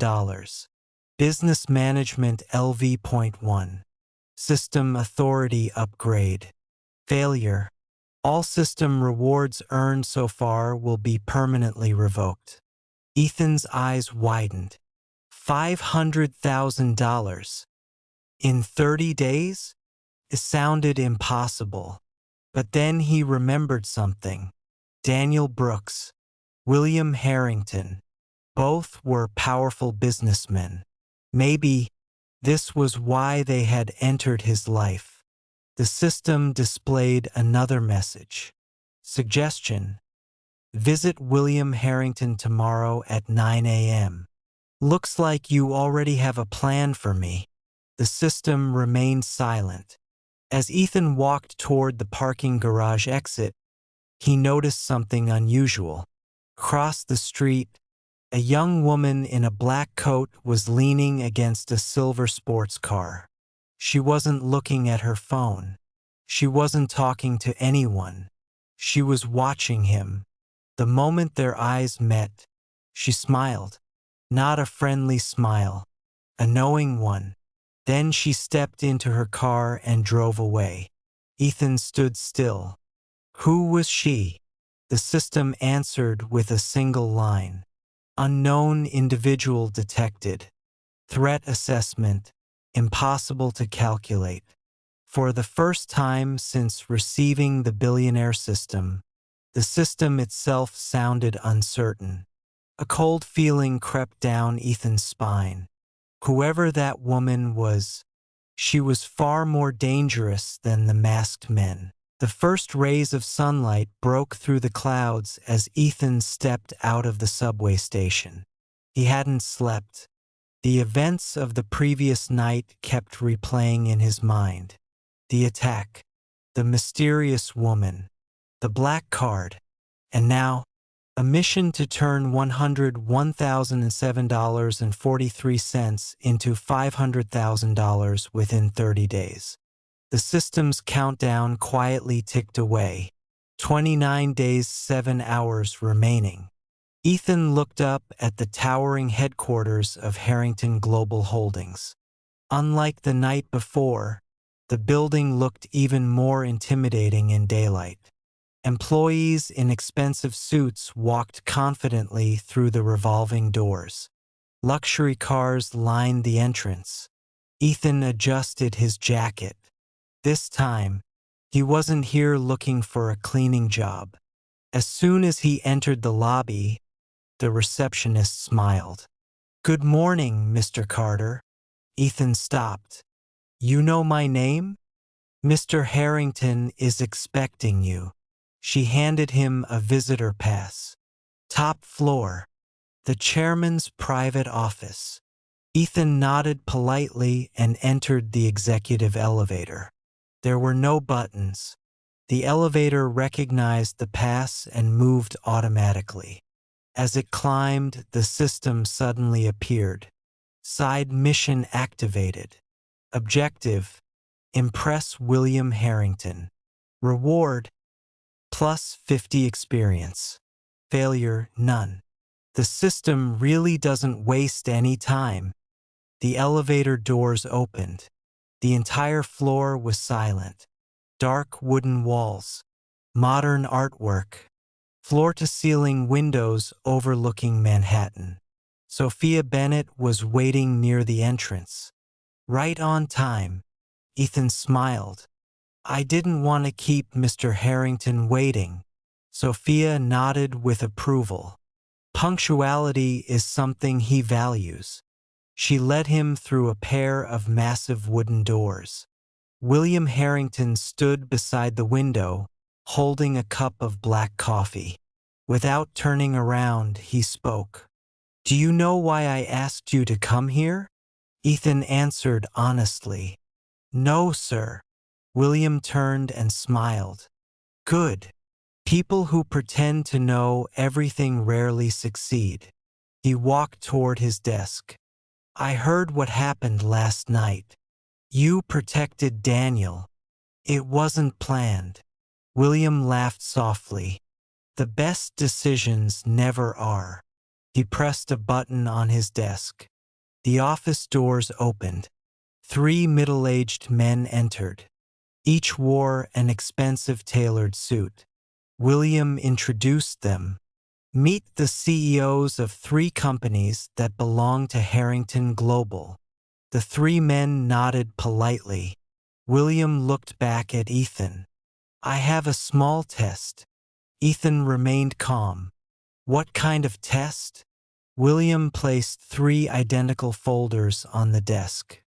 Business Management LV.1. System Authority Upgrade. Failure. All system rewards earned so far will be permanently revoked. Ethan's eyes widened. $500,000. In 30 days? It sounded impossible. But then he remembered something. Daniel Brooks, William Harrington. Both were powerful businessmen. Maybe this was why they had entered his life. The system displayed another message. Suggestion. Visit William Harrington tomorrow at 9 a.m. Looks like you already have a plan for me. The system remained silent. As Ethan walked toward the parking garage exit, he noticed something unusual. Across the street, a young woman in a black coat was leaning against a silver sports car. She wasn't looking at her phone. She wasn't talking to anyone. She was watching him. The moment their eyes met, she smiled. Not a friendly smile, a knowing one. Then she stepped into her car and drove away. Ethan stood still. Who was she? The system answered with a single line. Unknown individual detected. Threat assessment. Impossible to calculate. For the first time since receiving the Billionaire system, the system itself sounded uncertain. A cold feeling crept down Ethan's spine. Whoever that woman was, she was far more dangerous than the masked men. The first rays of sunlight broke through the clouds as Ethan stepped out of the subway station. He hadn't slept. The events of the previous night kept replaying in his mind. The attack, the mysterious woman, the black card, and now, a mission to turn $101,007.43 into $500,000 within 30 days. The system's countdown quietly ticked away. 29 days, 7 hours remaining. Ethan looked up at the towering headquarters of Harrington Global Holdings. Unlike the night before, the building looked even more intimidating in daylight. Employees in expensive suits walked confidently through the revolving doors. Luxury cars lined the entrance. Ethan adjusted his jacket. This time, he wasn't here looking for a cleaning job. As soon as he entered the lobby, the receptionist smiled. "Good morning, Mr. Carter." Ethan stopped. "You know my name? Mr. Harrington is expecting you." She handed him a visitor pass. "Top floor, the chairman's private office." Ethan nodded politely and entered the executive elevator. There were no buttons. The elevator recognized the pass and moved automatically. As it climbed, the system suddenly appeared. Side mission activated. Objective: impress William Harrington. Reward: plus 50 experience. Failure: none. The system really doesn't waste any time. The elevator doors opened. The entire floor was silent. Dark wooden walls. Modern artwork. Floor-to-ceiling windows overlooking Manhattan. Sophia Bennett was waiting near the entrance. Right on time. Ethan smiled. "I didn't want to keep Mr. Harrington waiting." Sophia nodded with approval. Punctuality is something he values. She led him through a pair of massive wooden doors. William Harrington stood beside the window, holding a cup of black coffee. Without turning around, he spoke. "Do you know why I asked you to come here?" Ethan answered honestly. "No, sir." William turned and smiled. "Good. People who pretend to know everything rarely succeed." He walked toward his desk. "I heard what happened last night. You protected Daniel. It wasn't planned." William laughed softly. "The best decisions never are." He pressed a button on his desk. The office doors opened. 3 middle-aged men entered. Each wore an expensive tailored suit. William introduced them. "Meet the CEOs of 3 companies that belong to Harrington Global." The 3 men nodded politely. William looked back at Ethan. "I have a small test." Ethan remained calm. "What kind of test?" William placed 3 identical folders on the desk.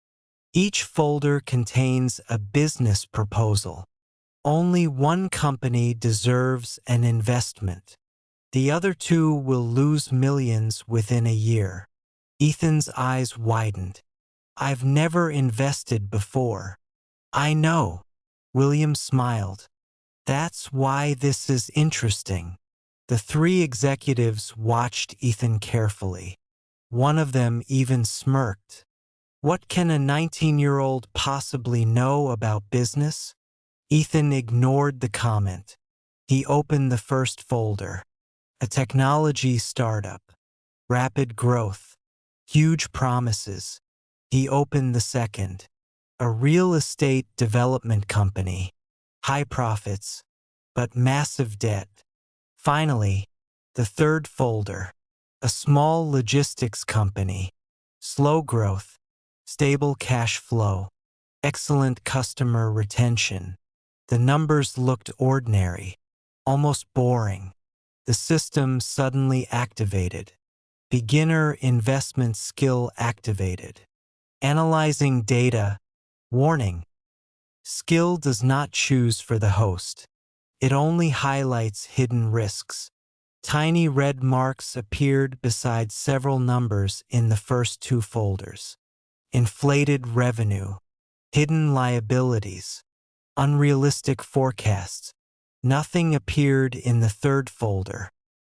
Each folder contains a business proposal. Only one company deserves an investment. The other 2 will lose millions within a year. Ethan's eyes widened. "I've never invested before." "I know." William smiled. "That's why this is interesting." The 3 executives watched Ethan carefully. One of them even smirked. What can a 19-year-old possibly know about business? Ethan ignored the comment. He opened the first folder. A technology startup. Rapid growth. Huge promises. He opened the second. A real estate development company. High profits, but massive debt. Finally, the third folder. A small logistics company. Slow growth. Stable cash flow. Excellent customer retention. The numbers looked ordinary, almost boring. The system suddenly activated. Beginner investment skill activated. Analyzing data. Warning. Skill does not choose for the host. It only highlights hidden risks. Tiny red marks appeared beside several numbers in the first two folders. Inflated revenue. Hidden liabilities. Unrealistic forecasts. Nothing appeared in the third folder.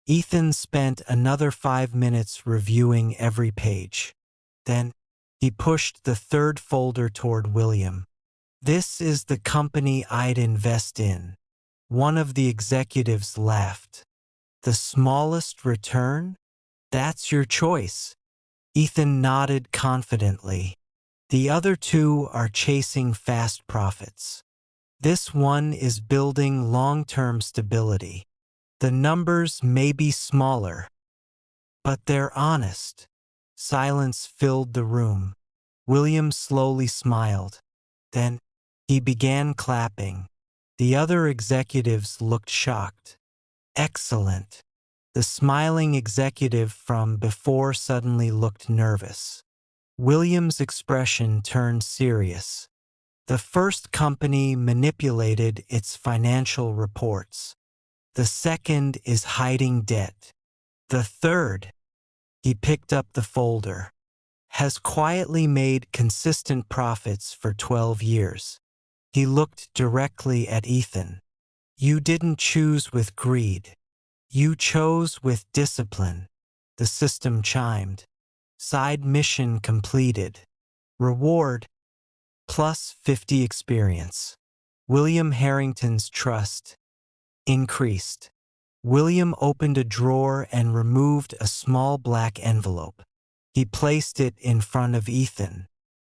Ethan spent another 5 minutes reviewing every page. Then, he pushed the third folder toward William. "This is the company I'd invest in." One of the executives laughed. "The smallest return? That's your choice." Ethan nodded confidently. "The other two are chasing fast profits. This one is building long-term stability. The numbers may be smaller, but they're honest." Silence filled the room. William slowly smiled. Then, he began clapping. The other executives looked shocked. "Excellent." The smiling executive from before suddenly looked nervous. William's expression turned serious. "The first company manipulated its financial reports. The second is hiding debt. The third," he picked up the folder, "has quietly made consistent profits for 12 years. He looked directly at Ethan. "You didn't choose with greed. You chose with discipline." The system chimed. "Side mission completed. Reward, plus 50 experience." William Harrington's trust increased. William opened a drawer and removed a small black envelope. He placed it in front of Ethan.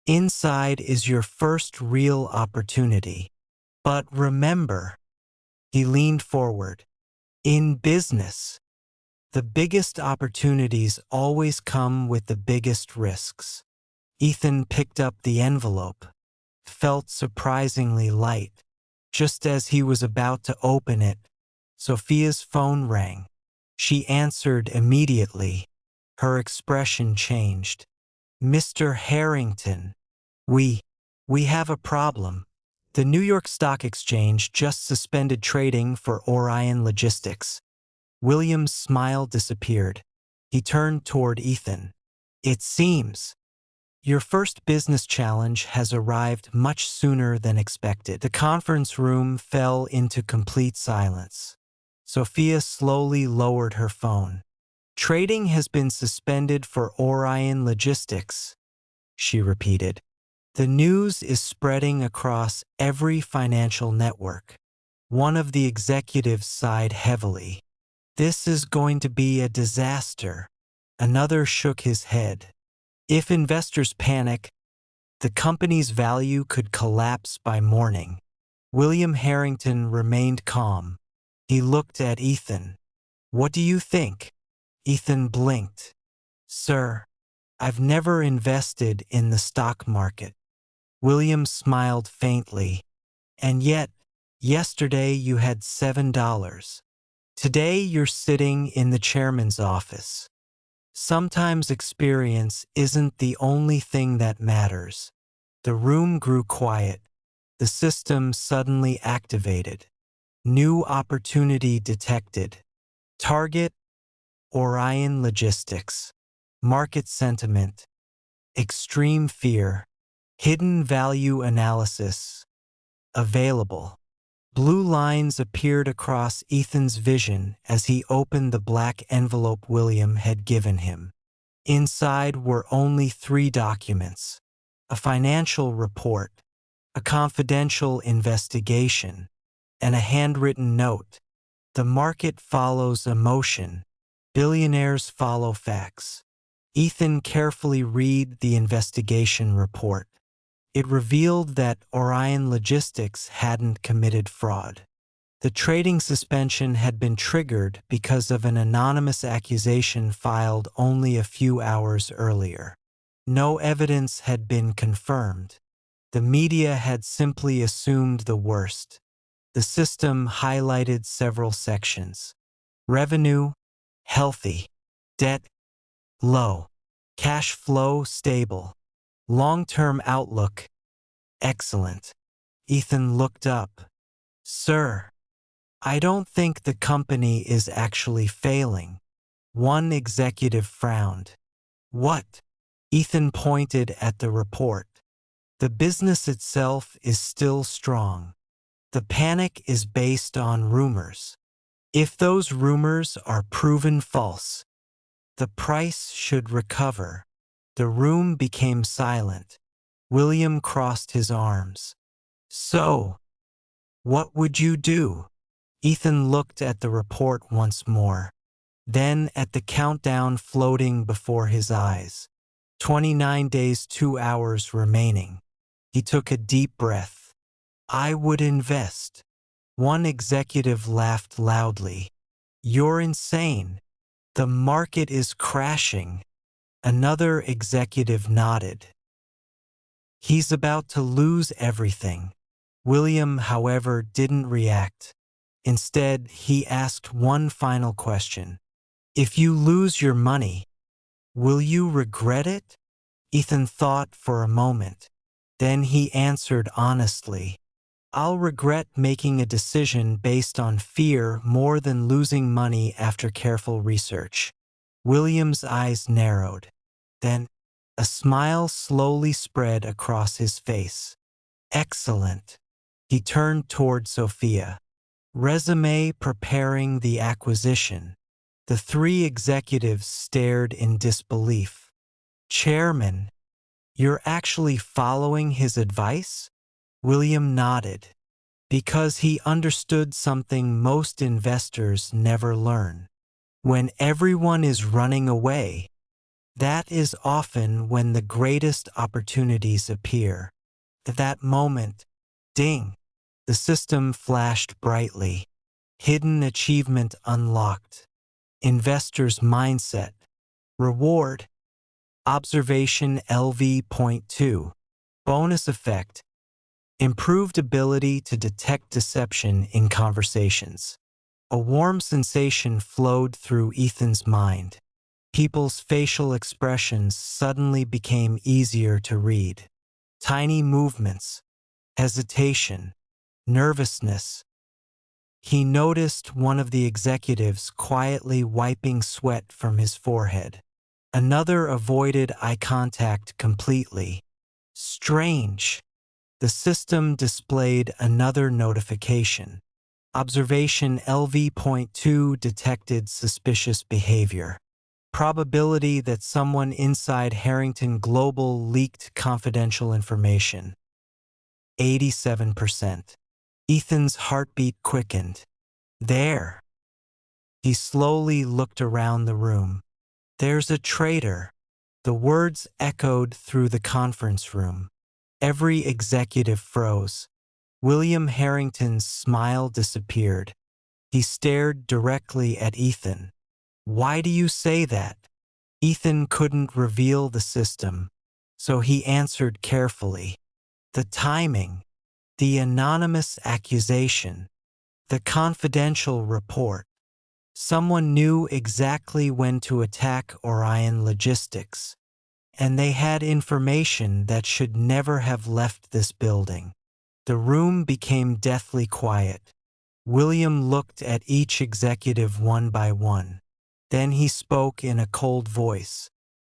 "Inside is your first real opportunity. But remember," he leaned forward, "in business, the biggest opportunities always come with the biggest risks." Ethan picked up the envelope, felt surprisingly light. Just as he was about to open it, Sophia's phone rang. She answered immediately. Her expression changed. "Mr. Harrington, we have a problem. The New York Stock Exchange just suspended trading for Orion Logistics." William's smile disappeared. He turned toward Ethan. "It seems your first business challenge has arrived much sooner than expected." The conference room fell into complete silence. Sophia slowly lowered her phone. "Trading has been suspended for Orion Logistics," she repeated. "The news is spreading across every financial network." One of the executives sighed heavily. "This is going to be a disaster." Another shook his head. "If investors panic, the company's value could collapse by morning." William Harrington remained calm. He looked at Ethan. "What do you think?" Ethan blinked. "Sir, I've never invested in the stock market." William smiled faintly. "And yet, yesterday you had $7. Today you're sitting in the chairman's office. Sometimes experience isn't the only thing that matters." The room grew quiet. The system suddenly activated. New opportunity detected. Target, Orion Logistics. Market sentiment. Extreme fear. Hidden value analysis. Available. Blue lines appeared across Ethan's vision as he opened the black envelope William had given him. Inside were only 3 documents: a financial report, a confidential investigation, and a handwritten note. "The market follows emotion. Billionaires follow facts." Ethan carefully read the investigation report. It revealed that Orion Logistics hadn't committed fraud. The trading suspension had been triggered because of an anonymous accusation filed only a few hours earlier. No evidence had been confirmed. The media had simply assumed the worst. The system highlighted several sections. Revenue, healthy. Debt, low. Cash flow stable. Long-term outlook excellent. Ethan looked up. Sir, I don't think the company is actually failing. One executive frowned. What? Ethan pointed at the report. The business itself is still strong. The panic is based on rumors. If those rumors are proven false, the price should recover. The room became silent. William crossed his arms. So, what would you do? Ethan looked at the report once more, then at the countdown floating before his eyes. 29 days, 2 hours remaining. He took a deep breath. I would invest. One executive laughed loudly. You're insane. The market is crashing. Another executive nodded. He's about to lose everything. William, however, didn't react. Instead, he asked one final question. If you lose your money, will you regret it? Ethan thought for a moment. Then he answered honestly. I'll regret making a decision based on fear more than losing money after careful research. William's eyes narrowed. Then, a smile slowly spread across his face. Excellent. He turned toward Sophia. Resume preparing the acquisition. The three executives stared in disbelief. Chairman, you're actually following his advice? William nodded. Because he understood something most investors never learn. When everyone is running away, that is often when the greatest opportunities appear. At that moment, ding, the system flashed brightly. Hidden achievement unlocked. Investor's mindset. Reward. Observation LV.2. Bonus effect. Improved ability to detect deception in conversations. A warm sensation flowed through Ethan's mind. People's facial expressions suddenly became easier to read. Tiny movements, hesitation, nervousness. He noticed one of the executives quietly wiping sweat from his forehead. Another avoided eye contact completely. Strange. The system displayed another notification. Observation LV.2 detected suspicious behavior. Probability that someone inside Harrington Global leaked confidential information. 87%. Ethan's heartbeat quickened. There. He slowly looked around the room. There's a traitor. The words echoed through the conference room. Every executive froze. William Harrington's smile disappeared. He stared directly at Ethan. Why do you say that? Ethan couldn't reveal the system, so he answered carefully. The timing, the anonymous accusation, the confidential report. Someone knew exactly when to attack Orion Logistics, and they had information that should never have left this building. The room became deathly quiet. William looked at each executive one by one. Then he spoke in a cold voice.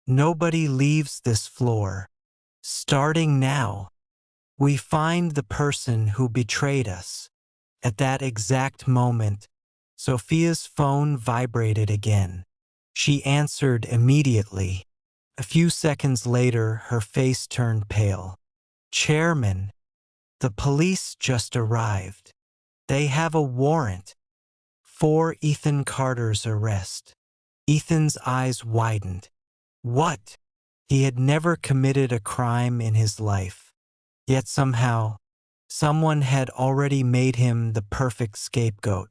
Nobody leaves this floor. Starting now, we find the person who betrayed us. At that exact moment, Sophia's phone vibrated again. She answered immediately. A few seconds later, her face turned pale. Chairman, the police just arrived. They have a warrant for Ethan Carter's arrest. Ethan's eyes widened. What? He had never committed a crime in his life. Yet somehow, someone had already made him the perfect scapegoat.